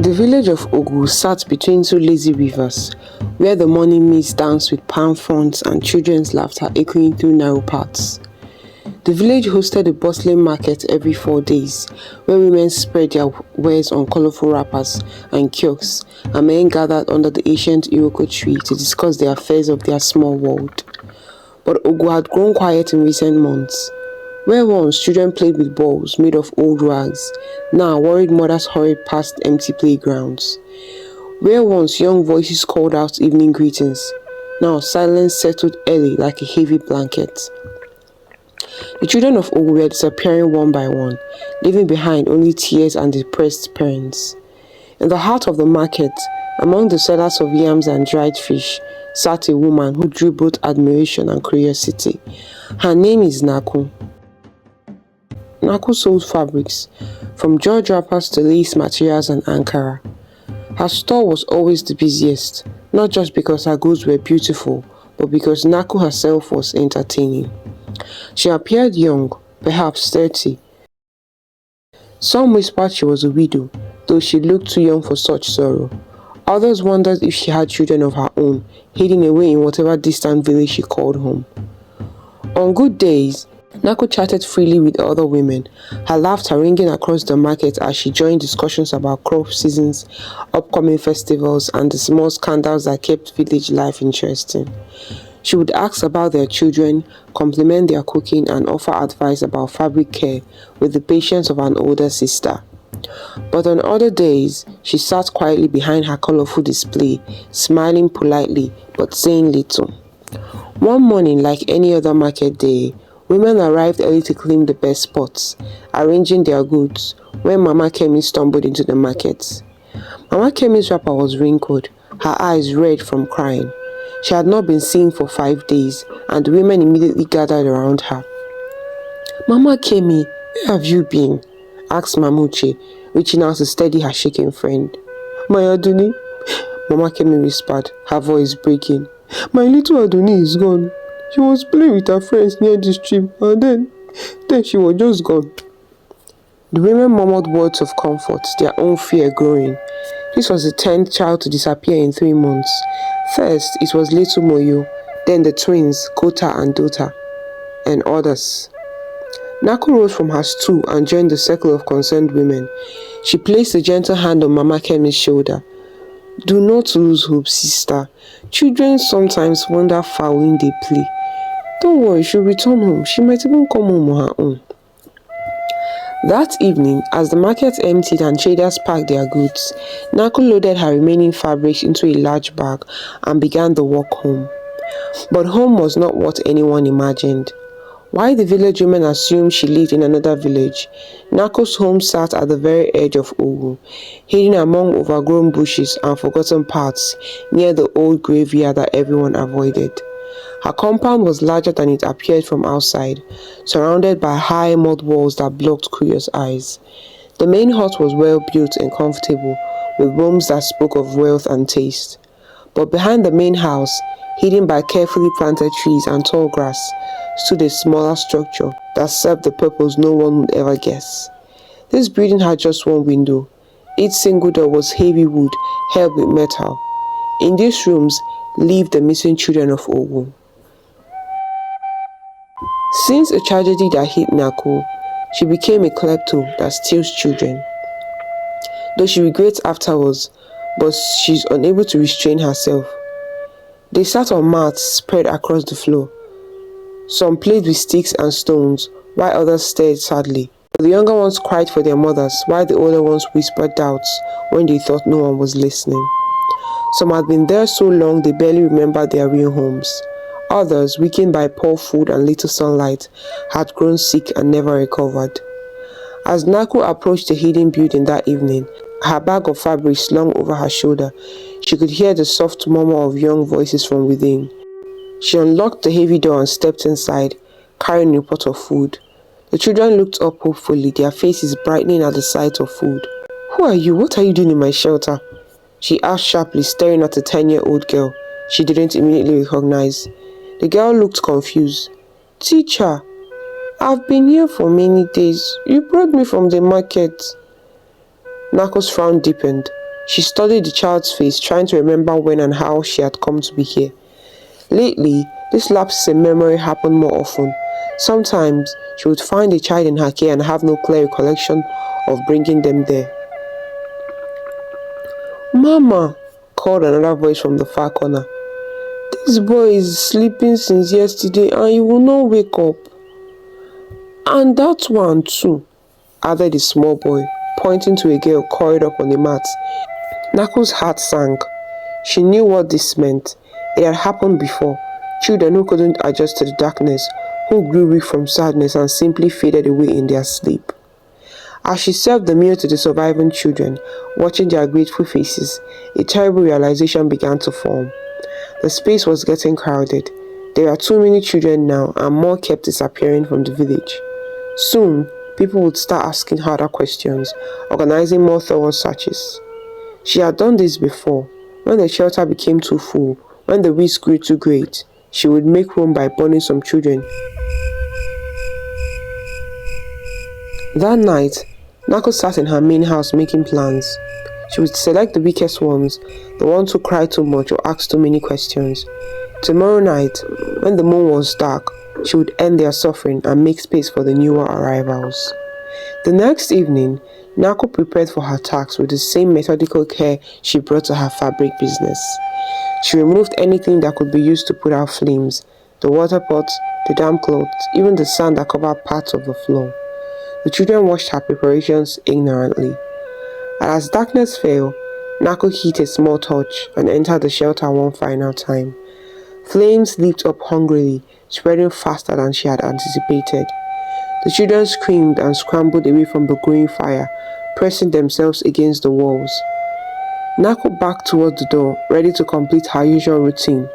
The village of Ogu sat between two lazy rivers, where the morning mist danced with palm fronds and children's laughter echoing through narrow paths. The village hosted a bustling market every 4 days, where women spread their wares on colorful wrappers and kiosks, and men gathered under the ancient Iroko tree to discuss the affairs of their small world. But Ogu had grown quiet in recent months. Where once children played with balls made of old rags, now worried mothers hurried past empty playgrounds. Where once young voices called out evening greetings, now silence settled early like a heavy blanket. The children of Ogu were disappearing one by one, leaving behind only tears and depressed parents. In the heart of the market, among the sellers of yams and dried fish, sat a woman who drew both admiration and curiosity. Her name is Naku. Naku sold fabrics, from George wrappers to lace materials and Ankara. Her store was always the busiest, not just because her goods were beautiful, but because Naku herself was entertaining. She appeared young, perhaps 30. Some whispered she was a widow, though she looked too young for such sorrow. Others wondered if she had children of her own, hidden away in whatever distant village she called home. On good days, Naku chatted freely with other women, her laughter ringing across the market as she joined discussions about crop seasons, upcoming festivals, and the small scandals that kept village life interesting. She would ask about their children, compliment their cooking, and offer advice about fabric care with the patience of an older sister. But on other days, she sat quietly behind her colorful display, smiling politely but saying little. One morning, like any other market day, women arrived early to claim the best spots, arranging their goods, when Mama Kemi stumbled into the market. Mama Kemi's wrapper was wrinkled, her eyes red from crying. She had not been seen for 5 days, and the women immediately gathered around her. "Mama Kemi, where have you been?" asked Mamuche, reaching out to steady her shaking friend. "My Aduni," Mama Kemi whispered, her voice breaking. "My little Aduni is gone. She was playing with her friends near the stream, and then she was just gone." The women murmured words of comfort, their own fear growing. This was the 10th child to disappear in 3 months. First, it was little Moyo, then the twins, Kota and Dota, and others. Naku rose from her stool and joined the circle of concerned women. She placed a gentle hand on Mama Kemi's shoulder. "Do not lose hope, sister. Children sometimes wander far when they play. Don't worry, she'll return home. She might even come home on her own." That evening, as the market emptied and traders packed their goods, Naku loaded her remaining fabrics into a large bag and began the walk home. But home was not what anyone imagined. While the village women assumed she lived in another village, Naku's home sat at the very edge of Ogu, hidden among overgrown bushes and forgotten paths near the old graveyard that everyone avoided. Her compound was larger than it appeared from outside, surrounded by high mud walls that blocked curious eyes. The main hut was well built and comfortable, with rooms that spoke of wealth and taste. But behind the main house, hidden by carefully planted trees and tall grass, stood a smaller structure that served the purpose no one would ever guess. This building had just one window. Each single door was heavy wood, held with metal. In these rooms lived the missing children of Ogu. Since a tragedy that hit Naku, she became a klepto that steals children. Though she regrets afterwards, but she's unable to restrain herself. They sat on mats spread across the floor. Some played with sticks and stones, while others stared sadly. The younger ones cried for their mothers, while the older ones whispered doubts when they thought no one was listening. Some had been there so long they barely remembered their real homes. Others, weakened by poor food and little sunlight, had grown sick and never recovered. As Naku approached the hidden building that evening, her bag of fabric slung over her shoulder, she could hear the soft murmur of young voices from within. She unlocked the heavy door and stepped inside, carrying a pot of food. The children looked up hopefully, their faces brightening at the sight of food. "Who are you? What are you doing in my shelter?" she asked sharply, staring at a 10-year-old girl she didn't immediately recognize. The girl looked confused. "Teacher, I've been here for many days. You brought me from the market." Naku's frown deepened. She studied the child's face, trying to remember when and how she had come to be here. Lately, this lapse in memory happened more often. Sometimes, she would find a child in her care and have no clear recollection of bringing them there. "Mama," called another voice from the far corner. "This boy is sleeping since yesterday and he will not wake up." "And that one too," added the small boy, pointing to a girl coiled up on the mat. Nako's heart sank. She knew what this meant. It had happened before. Children who couldn't adjust to the darkness, who grew weak from sadness and simply faded away in their sleep. As she served the meal to the surviving children, watching their grateful faces, a terrible realization began to form. The space was getting crowded. There are too many children now, and more kept disappearing from the village. Soon, people would start asking harder questions, organizing more thorough searches. She had done this before. When the shelter became too full, when the weeds grew too great, she would make room by burning some children. That night, Nako sat in her main house making plans. She would select the weakest ones, the ones who cried too much or asked too many questions. Tomorrow night, when the moon was dark, she would end their suffering and make space for the newer arrivals. The next evening, Nako prepared for her task with the same methodical care she brought to her fabric business. She removed anything that could be used to put out flames, the water pots, the damp clothes, even the sand that covered parts of the floor. The children watched her preparations ignorantly. And as darkness fell, Nako hit a small torch and entered the shelter one final time. Flames leaped up hungrily, spreading faster than she had anticipated. The children screamed and scrambled away from the growing fire, pressing themselves against the walls. Nako backed toward the door, ready to complete her usual routine.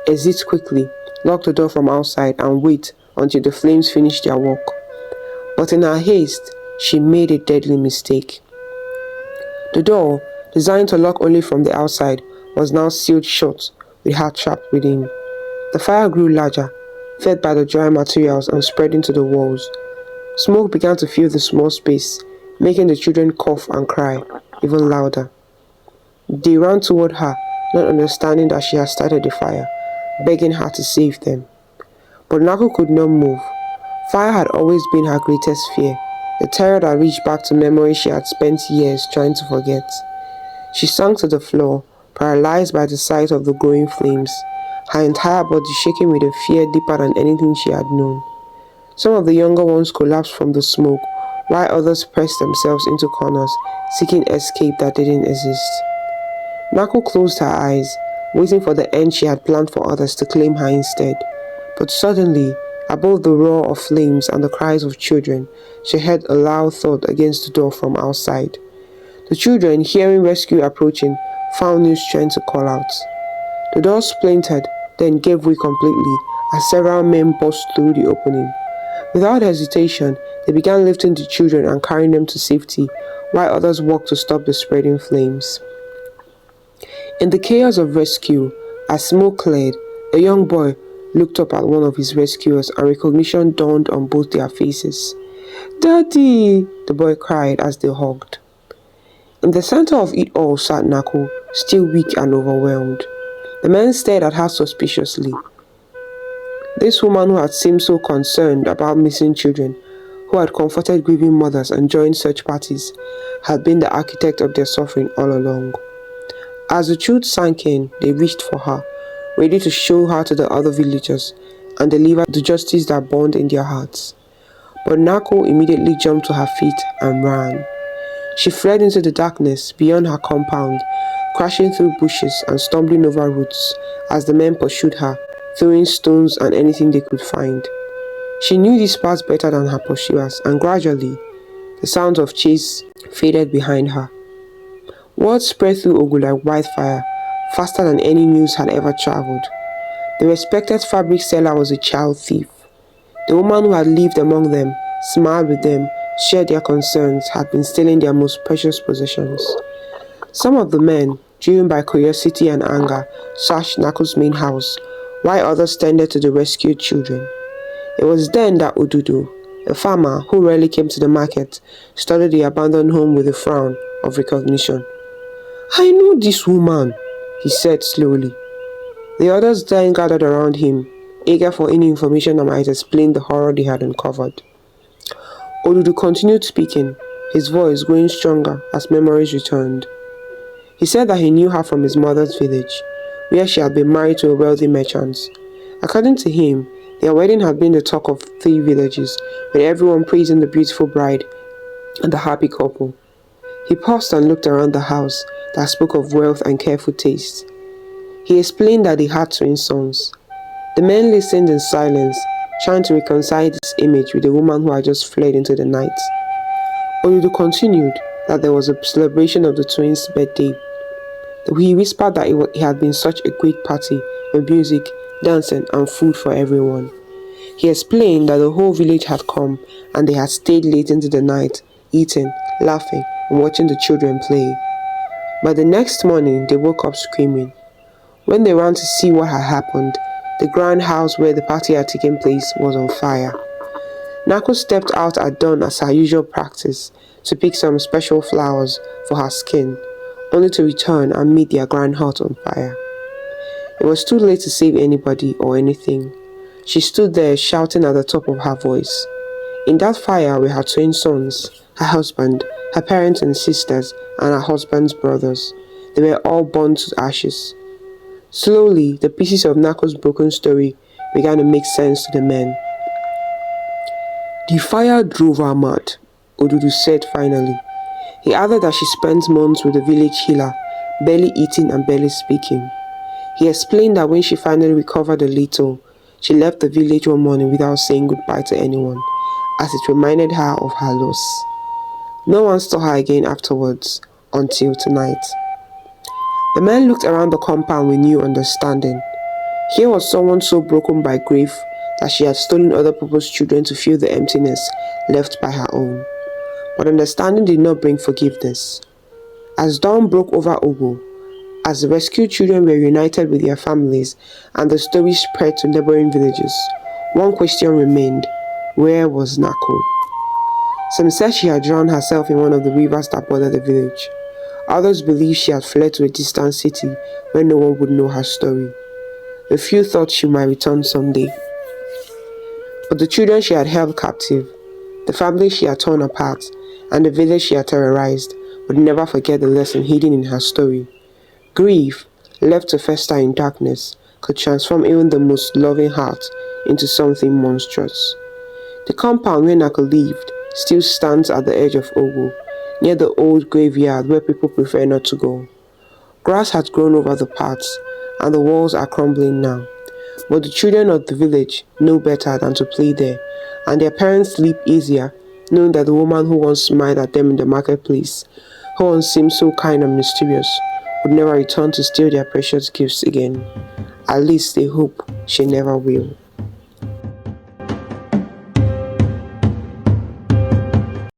Exit quickly, lock the door from outside, and wait until the flames finished their work. But in her haste, she made a deadly mistake. The door, designed to lock only from the outside, was now sealed shut, with her trapped within. The fire grew larger, fed by the dry materials and spreading to the walls. Smoke began to fill the small space, making the children cough and cry, even louder. They ran toward her, not understanding that she had started the fire, begging her to save them. But Nako could not move. Fire had always been her greatest fear, the terror that reached back to memories she had spent years trying to forget. She sank to the floor, paralyzed by the sight of the growing flames, her entire body shaking with a fear deeper than anything she had known. Some of the younger ones collapsed from the smoke, while others pressed themselves into corners, seeking escape that didn't exist. Nako closed her eyes, waiting for the end she had planned for others to claim her instead. But suddenly, above the roar of flames and the cries of children, she heard a loud thud against the door from outside. The children, hearing rescue approaching, found new strength to call out. The door splintered, then gave way completely as several men burst through the opening. Without hesitation, they began lifting the children and carrying them to safety, while others worked to stop the spreading flames. In the chaos of rescue, as smoke cleared, a young boy looked up at one of his rescuers and recognition dawned on both their faces. "Daddy!" the boy cried as they hugged. In the center of it all sat Nako, still weak and overwhelmed. The men stared at her suspiciously. This woman who had seemed so concerned about missing children, who had comforted grieving mothers and joined search parties, had been the architect of their suffering all along. As the truth sank in, they reached for her, ready to show her to the other villagers and deliver the justice that burned in their hearts. But Nako immediately jumped to her feet and ran. She fled into the darkness beyond her compound, crashing through bushes and stumbling over roots as the men pursued her, throwing stones and anything they could find. She knew these paths better than her pursuers, and gradually, the sounds of chase faded behind her. Word spread through Ogu like wildfire, faster than any news had ever traveled. The respected fabric seller was a child thief. The woman who had lived among them, smiled with them, shared their concerns, had been stealing their most precious possessions. Some of the men, driven by curiosity and anger, searched Nako's main house, while others tended to the rescued children. It was then that Ududu, a farmer who rarely came to the market, studied the abandoned home with a frown of recognition. "I know this woman," he said slowly. The others then gathered around him, eager for any information that might explain the horror they had uncovered. Odudu continued speaking, his voice growing stronger as memories returned. He said that he knew her from his mother's village, where she had been married to a wealthy merchant. According to him, their wedding had been the talk of 3 villages, with everyone praising the beautiful bride and the happy couple. He paused and looked around the house that spoke of wealth and careful taste. He explained that they had twin sons. The men listened in silence, trying to reconcile this image with the woman who had just fled into the night. Odudu continued that there was a celebration of the twins' birthday. He whispered that it had been such a great party with music, dancing, and food for everyone. He explained that the whole village had come and they had stayed late into the night, eating, laughing, and watching the children play. But the next morning, they woke up screaming. When they ran to see what had happened, the grand house where the party had taken place was on fire. Nako stepped out at dawn as her usual practice to pick some special flowers for her skin, only to return and meet their grand hut on fire. It was too late to save anybody or anything. She stood there shouting at the top of her voice. In that fire were her twin sons, her husband, her parents and sisters, and her husband's brothers. They were all burned to ashes. Slowly, the pieces of Nako's broken story began to make sense to the men. "The fire drove her mad," Odudu said finally. He added that she spent months with the village healer, barely eating and barely speaking. He explained that when she finally recovered a little, she left the village one morning without saying goodbye to anyone, as it reminded her of her loss. No one saw her again afterwards, until tonight. The men looked around the compound with new understanding. Here was someone so broken by grief that she had stolen other people's children to fill the emptiness left by her own. But understanding did not bring forgiveness. As dawn broke over Ogo, as the rescued children were reunited with their families and the story spread to neighboring villages, one question remained: where was Nako? Some said she had drowned herself in one of the rivers that border the village. Others believed she had fled to a distant city where no one would know her story. A few thought she might return someday. But the children she had held captive, the family she had torn apart, and the village she had terrorized would never forget the lesson hidden in her story. Grief, left to fester in darkness, could transform even the most loving heart into something monstrous. The compound where Nako lived still stands at the edge of Ogo, near the old graveyard where people prefer not to go. Grass had grown over the paths, and the walls are crumbling now. But the children of the village know better than to play there, and their parents sleep easier, knowing that the woman who once smiled at them in the marketplace, who once seemed so kind and mysterious, would never return to steal their precious gifts again. At least they hope she never will.